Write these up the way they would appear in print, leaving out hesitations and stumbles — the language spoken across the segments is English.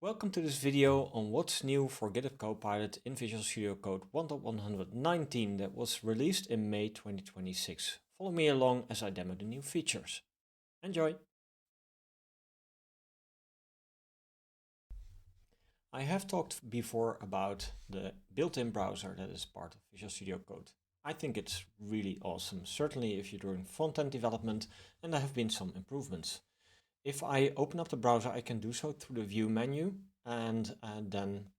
Welcome to this video on what's new for GitHub Copilot in Visual Studio Code 1.119 that was released in May 2026. Follow me along as I demo the new features. Enjoy! I have talked before about the built-in browser that is part of Visual Studio Code. I think it's really awesome, certainly if you're doing front-end development, and there have been some improvements. If I open up the browser, I can do so through the View menu and then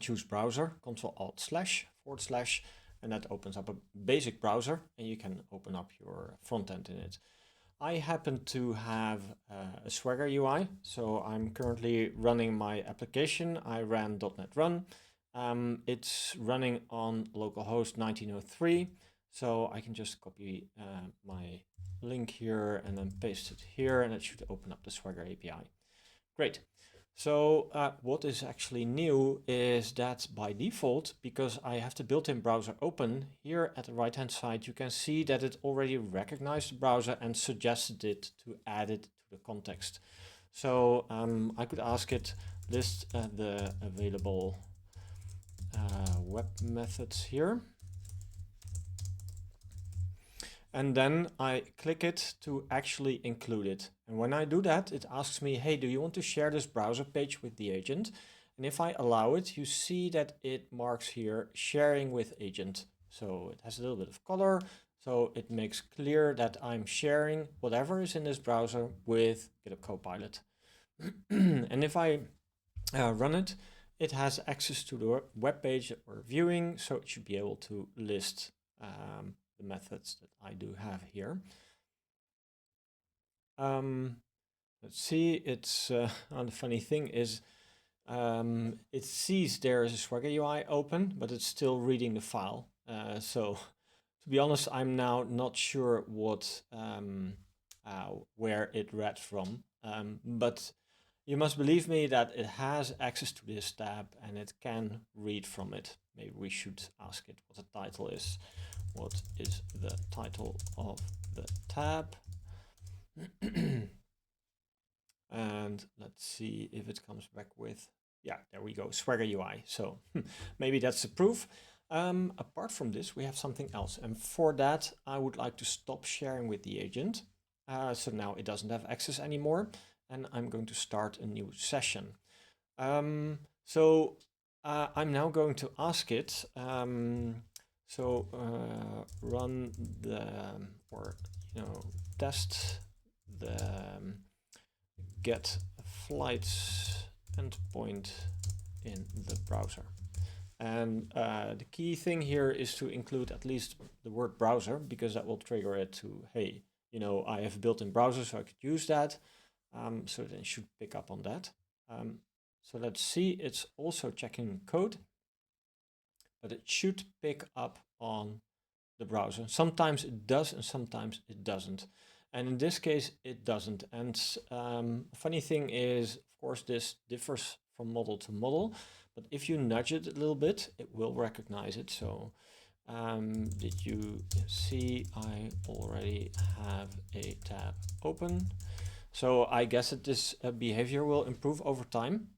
choose Browser, Ctrl-Alt//, and that opens up a basic browser and you can open up your front end in it. I happen to have a Swagger UI, so I'm currently running my application. I ran .NET Run. It's running on localhost 1903, so I can just copy my link here and then paste it here, and it should open up the Swagger API. Great. So what is actually new is that by default, because I have the built-in browser open, here at the right-hand side, you can see that it already recognized the browser and suggested it to add it to the context. So I could ask it, list the available web methods here. And then I click it to actually include it. And when I do that, it asks me, hey, do you want to share this browser page with the agent? And if I allow it, you see that it marks here sharing with agent. So it has a little bit of color. So it makes clear that I'm sharing whatever is in this browser with GitHub Copilot. And if I run it, it has access to the web page that we're viewing. So it should be able to list the methods that I do have here. Let's see, it's the funny thing is it sees there is a Swagger UI open, but it's still reading the file. So to be honest, I'm now not sure what where it read from, but you must believe me that it has access to this tab and it can read from it. Maybe we should ask it what the title is. What is the title of the tab? And let's see if it comes back with, yeah, there we go, Swagger UI. So maybe that's the proof. Apart from this, we have something else. And for that, I would like to stop sharing with the agent. So now it doesn't have access anymore. And I'm going to start a new session. I'm now going to ask it, run the, test the get flights endpoint in the browser. And the key thing here is to include at least the word browser, because that will trigger it to, hey, I have a built-in browser, so I could use that. So then it should pick up on that. So let's see, it's also checking code, but it should pick up on the browser. Sometimes it does and sometimes it doesn't. And in this case, it doesn't. And funny thing is, of course, this differs from model to model, but if you nudge it a little bit, it will recognize it. So did you see I already have a tab open? So I guess that this behavior will improve over time.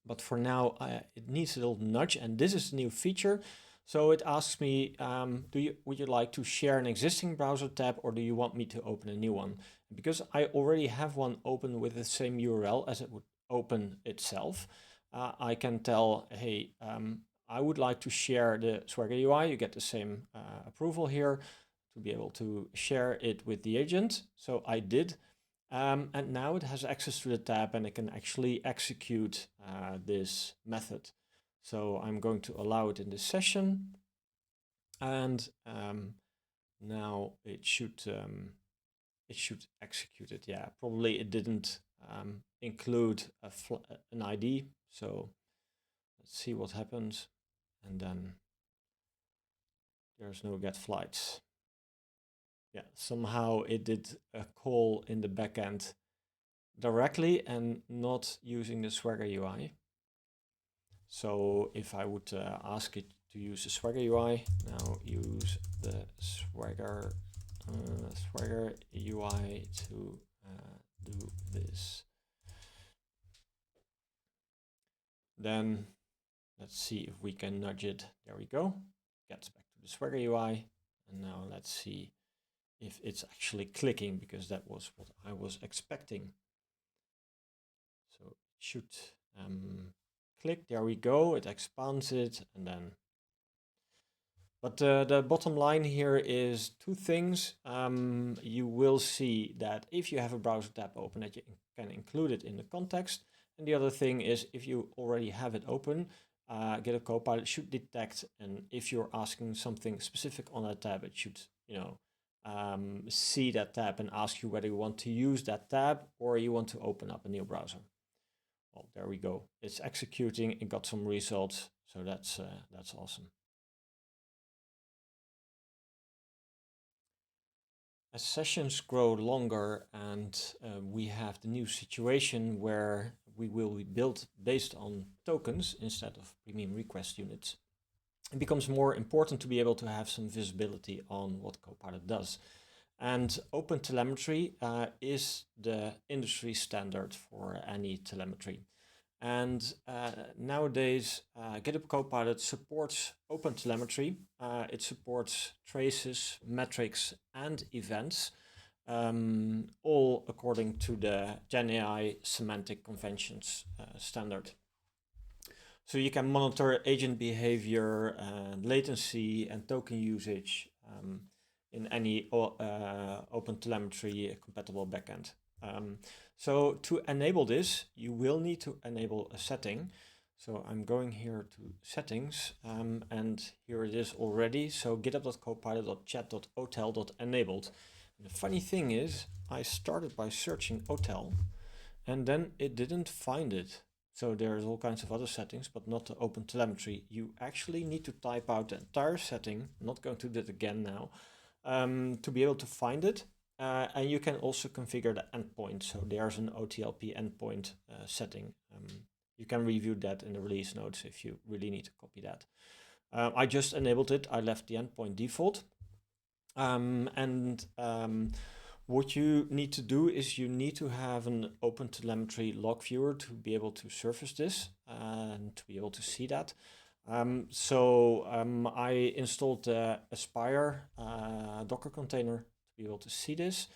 But for now, it needs a little nudge, and this is a new feature. So it asks me, would you like to share an existing browser tab, or do you want me to open a new one? Because I already have one open with the same URL as it would open itself, I can tell, hey, I would like to share the Swagger UI. You get the same approval here to be able to share it with the agent. So I did. And now it has access to the tab and it can actually execute this method. So I'm going to allow it in this session, and now it should execute it. Yeah, probably it didn't include an ID. So let's see what happens, and then there's no get flights. Yeah, somehow it did a call in the backend directly and not using the Swagger UI. So if I would ask it to use the Swagger UI, now use the Swagger UI to do this. then let's see if we can nudge it. There we go. Gets back to the Swagger UI. And now let's see if it's actually clicking, because that was what I was expecting. So it should click. There we go. It expands it, and then. But the bottom line here is two things. You will see that if you have a browser tab open, that you can include it in the context. And the other thing is, if you already have it open, GitHub Copilot should detect, and if you're asking something specific on that tab, it should, see that tab and ask you whether you want to use that tab or you want to open up a new browser. Well, there we go. It's executing. It got some results, so that's awesome. As sessions grow longer and we have the new situation where we will be built based on tokens instead of premium request units, it becomes more important to be able to have some visibility on what Copilot does. And Open Telemetry is the industry standard for any telemetry. And nowadays, GitHub Copilot supports Open Telemetry. It supports traces, metrics, and events, all according to the GenAI semantic conventions standard. So you can monitor agent behavior, latency, and token usage in any Open Telemetry compatible backend. So to enable this, you will need to enable a setting. So I'm going here to settings, and here it is already. So github.copilot.chat.otel.enabled. And the funny thing is, I started by searching OTel, and then it didn't find it. So there's all kinds of other settings, but not the Open Telemetry. You actually need to type out the entire setting. I'm not going to do that again now, to be able to find it. And you can also configure the endpoint. So there's an OTLP endpoint setting. You can review that in the release notes if you really need to copy that. I just enabled it. I left the endpoint default. What you need to do is you need to have an Open Telemetry log viewer to be able to surface this and to be able to see that. I installed the Aspire Docker container to be able to see this.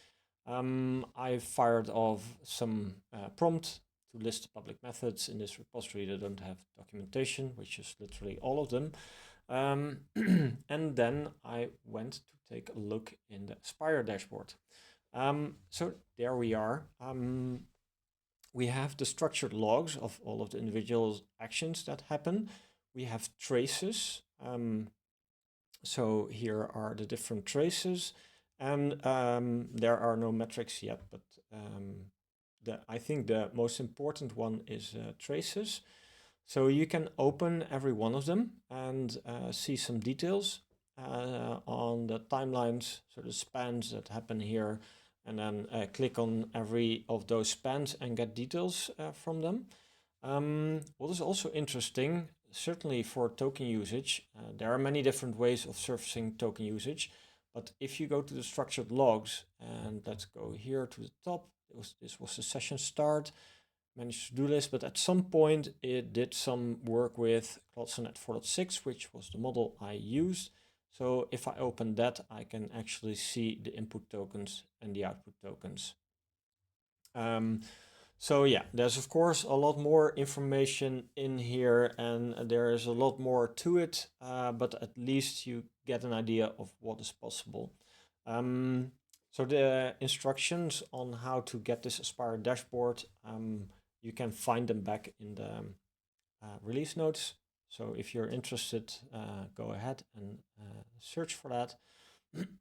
I fired off some prompt to list the public methods in this repository that don't have documentation, which is literally all of them. And then I went to take a look in the Aspire dashboard. So there we are. We have the structured logs of all of the individual actions that happen. We have traces. So here are the different traces, and there are no metrics yet, but I think the most important one is traces. So you can open every one of them and see some details on the timelines, so the spans that happen here, and then click on every of those spans and get details from them. What is also interesting, certainly for token usage, there are many different ways of surfacing token usage, but if you go to the structured logs, and let's go here to the top, this was the session start, managed to do this, but at some point it did some work with Claude Sonnet 4.6, which was the model I used. So if I open that, I can actually see the input tokens and the output tokens. So yeah, there's of course a lot more information in here, and there is a lot more to it, but at least you get an idea of what is possible. So the instructions on how to get this Aspire dashboard, you can find them back in the release notes. So if you're interested, go ahead and search for that.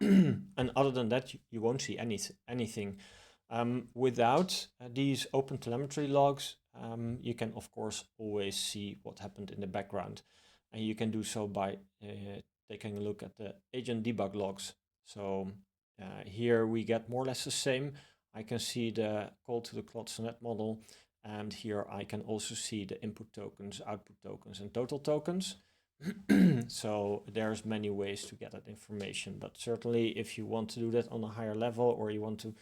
And other than that, you won't see anything. Without these Open Telemetry logs, you can of course always see what happened in the background. And you can do so by taking a look at the agent debug logs. So here we get more or less the same. I can see the call to the Claude Sonnet model, and here I can also see the input tokens, output tokens, and total tokens. So there's many ways to get that information, but certainly if you want to do that on a higher level, or you want to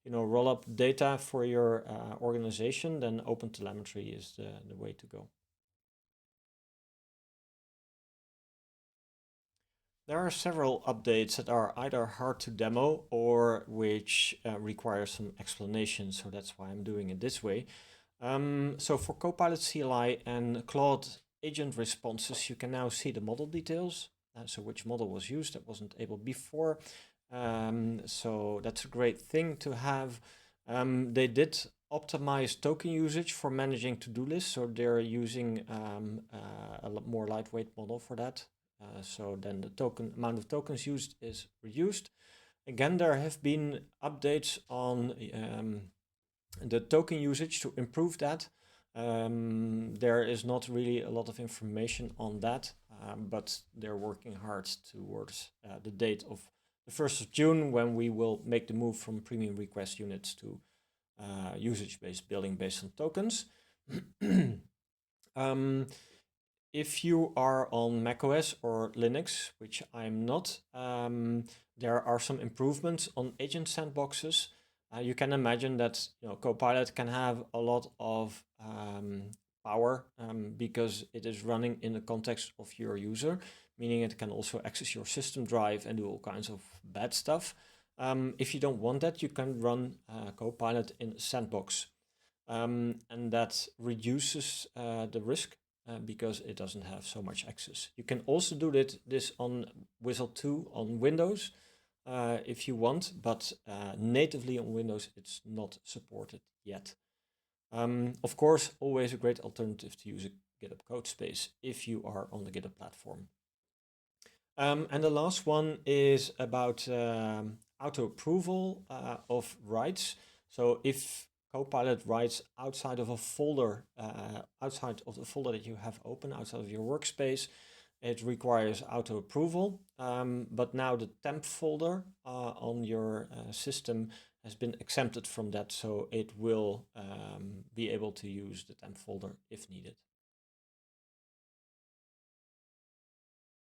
roll up data for your organization, then Open Telemetry is the way to go. There are several updates that are either hard to demo or which require some explanation, so that's why I'm doing it this way. So for Copilot CLI and Claude agent responses, you can now see the model details. So which model was used, that wasn't able before. So that's a great thing to have. They did optimize token usage for managing to-do lists, so they're using a lot more lightweight model for that. So then the token amount of tokens used is reduced. Again, there have been updates on the token usage to improve that. There is not really a lot of information on that, but they're working hard towards the date of the 1st of June when we will make the move from premium request units to usage-based billing based on tokens. If you are on macOS or Linux, which I'm not, there are some improvements on agent sandboxes. You can imagine that Copilot can have a lot of power because it is running in the context of your user, meaning it can also access your system drive and do all kinds of bad stuff. If you don't want that, you can run Copilot in a sandbox, and that reduces the risk because it doesn't have so much access. You can also do this on Whistle 2 on Windows if you want, but natively on Windows it's not supported yet. Of course, always a great alternative to use a GitHub code space if you are on the GitHub platform. And the last one is about auto approval of writes. So if Copilot writes outside of a folder, outside of the folder that you have open, outside of your workspace, it requires auto approval. But now the temp folder on your system has been exempted from that, so it will be able to use the temp folder if needed.